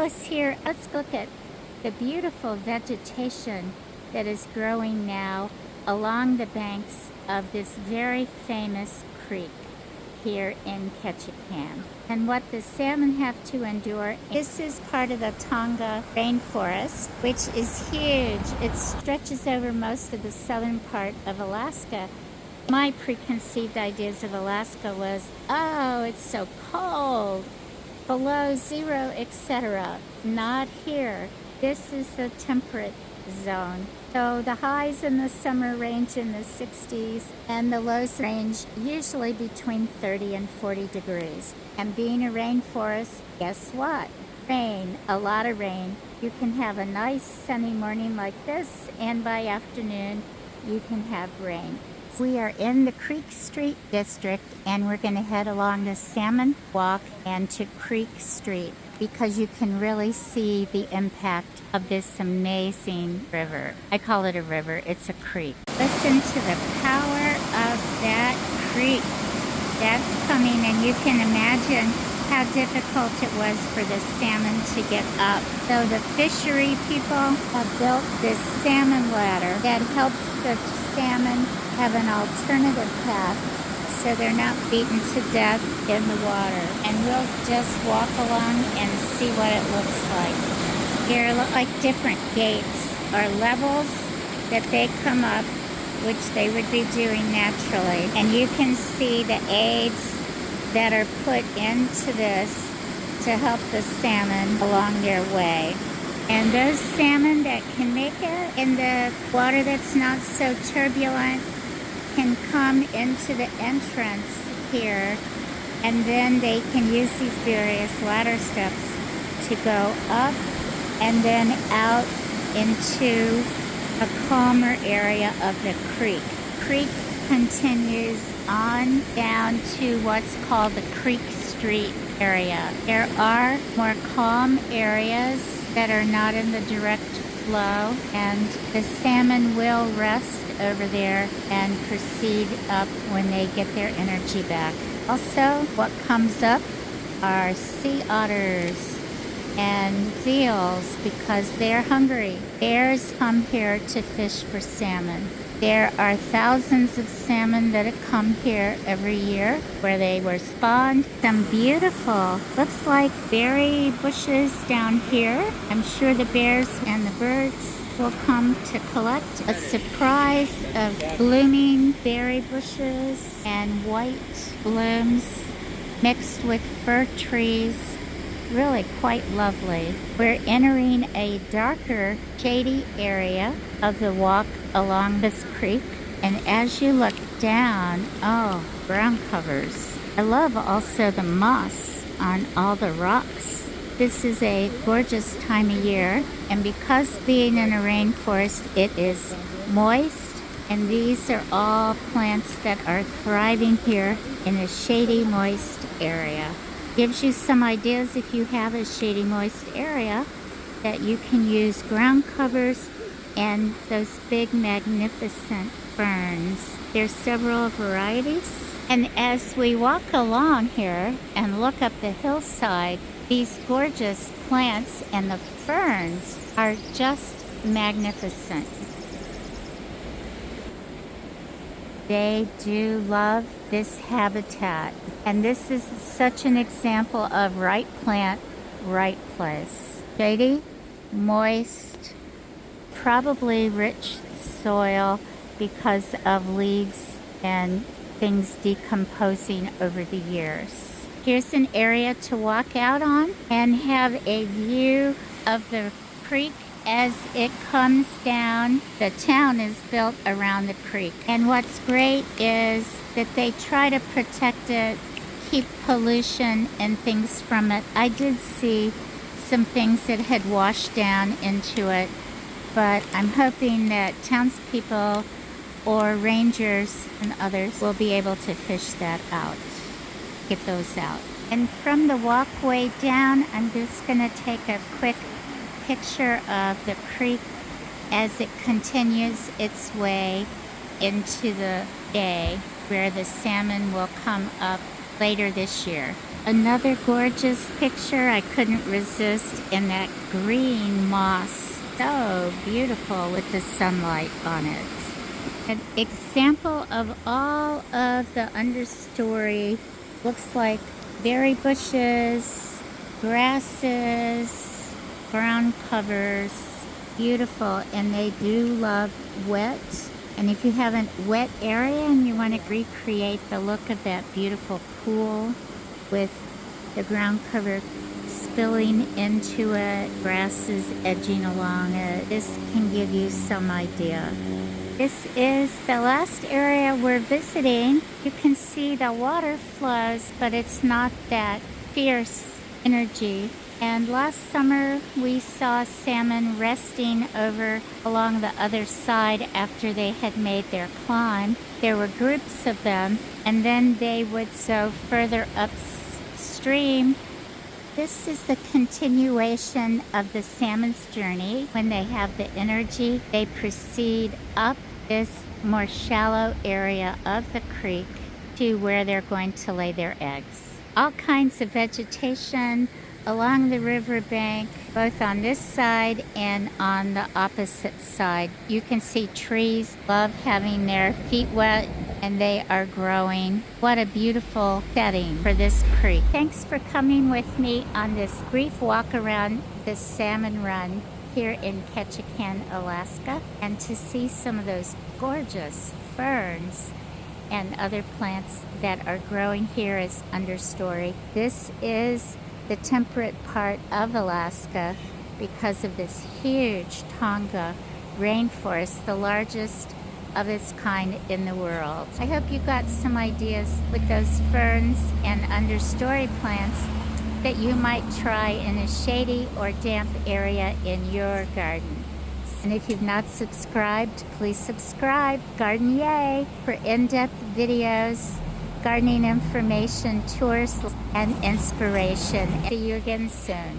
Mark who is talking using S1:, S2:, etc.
S1: close here. Let's look at the beautiful vegetation that is growing now along the banks of this very famous creek here in Ketchikan, and what the salmon have to endure. This is part of the Tongass Rainforest, which is huge. It stretches over most of the southern part of Alaska. My preconceived ideas of Alaska was, oh, it's so cold, below zero, etc. Not here. This is the temperate zone. So the highs in the summer range in the 60s and the lows range usually between 30 and 40 degrees. And being a rainforest, guess what? Rain, a lot of rain. You can have a nice sunny morning like this, and by afternoon you can have rain. We are in the Creek Street district, and we're going to head along the Salmon Walk and to Creek Street, because you can really see the impact of this amazing river. I call it a river, it's a creek. Listen to the power of that creek. That's coming, and you can imagine how difficult it was for the salmon to get up. So the fishery people have built this salmon ladder that helps the salmon have an alternative path, so they're not beaten to death in the water. And we'll just walk along and see what it looks like. Here look like different gates or levels that they come up, which they would be doing naturally. And you can see the aids that are put into this to help the salmon along their way. And those salmon that can make it in the water that's not so turbulent can come into the entrance here, and then they can use these various ladder steps to go up and then out into a calmer area of the creek. Creek continues on down to what's called the Creek Street area. There are more calm areas that are not in the direct flow, and the salmon will rest over there and proceed up when they get their energy back. Also, what comes up are sea otters and seals because they're hungry. Bears come here to fish for salmon. There are thousands of salmon that come here every year where they were spawned. Some beautiful, looks like berry bushes down here. I'm sure the bears and the birds will come to collect. A surprise of blooming berry bushes and white blooms mixed with fir trees. Really quite lovely. We're entering a darker, shady area of the walk along this creek. And as you look down, oh, ground covers. I love also the moss on all the rocks. This is a gorgeous time of year, and because being in a rainforest, it is moist, and these are all plants that are thriving here in a shady, moist area. Gives you some ideas if you have a shady, moist area that you can use ground covers and those big, magnificent ferns. There's several varieties, and as we walk along here and look up the hillside, these gorgeous plants and the ferns are just magnificent. They do love this habitat, and this is such an example of right plant, right place. Shady, moist, probably rich soil because of leaves and things decomposing over the years. Here's an area to walk out on and have a view of the creek as it comes down. The town is built around the creek. And what's great is that they try to protect it, keep pollution and things from it. I did see some things that had washed down into it, but I'm hoping that townspeople or rangers and others will be able to fish that out. Get those out. And from the walkway down, I'm just going to take a quick picture of the creek as it continues its way into the bay where the salmon will come up later this year. Another gorgeous picture I couldn't resist in that green moss. So beautiful with the sunlight on it. An example of all of the understory looks like berry bushes, grasses, ground covers. Beautiful, and they do love wet. And if you have a wet area and you want to recreate the look of that beautiful pool with the ground cover spilling into it, grasses edging along it, this can give you some idea. This is the last area we're visiting. You can see the water flows, but it's not that fierce energy. And last summer we saw salmon resting over along the other side after they had made their climb. There were groups of them, and then they would go further upstream. This is the continuation of the salmon's journey. When they have the energy, they proceed up this more shallow area of the creek to where they're going to lay their eggs. All kinds of vegetation along the riverbank, both on this side and on the opposite side. You can see trees love having their feet wet, and they are growing. What a beautiful setting for this creek. Thanks for coming with me on this brief walk around the salmon run here in Ketchikan, Alaska, and to see some of those gorgeous ferns and other plants that are growing here as understory. This is the temperate part of Alaska because of this huge Tongass Rainforest, the largest of its kind in the world. I hope you got some ideas with those ferns and understory plants that you might try in a shady or damp area in your garden. And if you've not subscribed, please subscribe. Garden Yay for in-depth videos, gardening information, tours, and inspiration. See you again soon.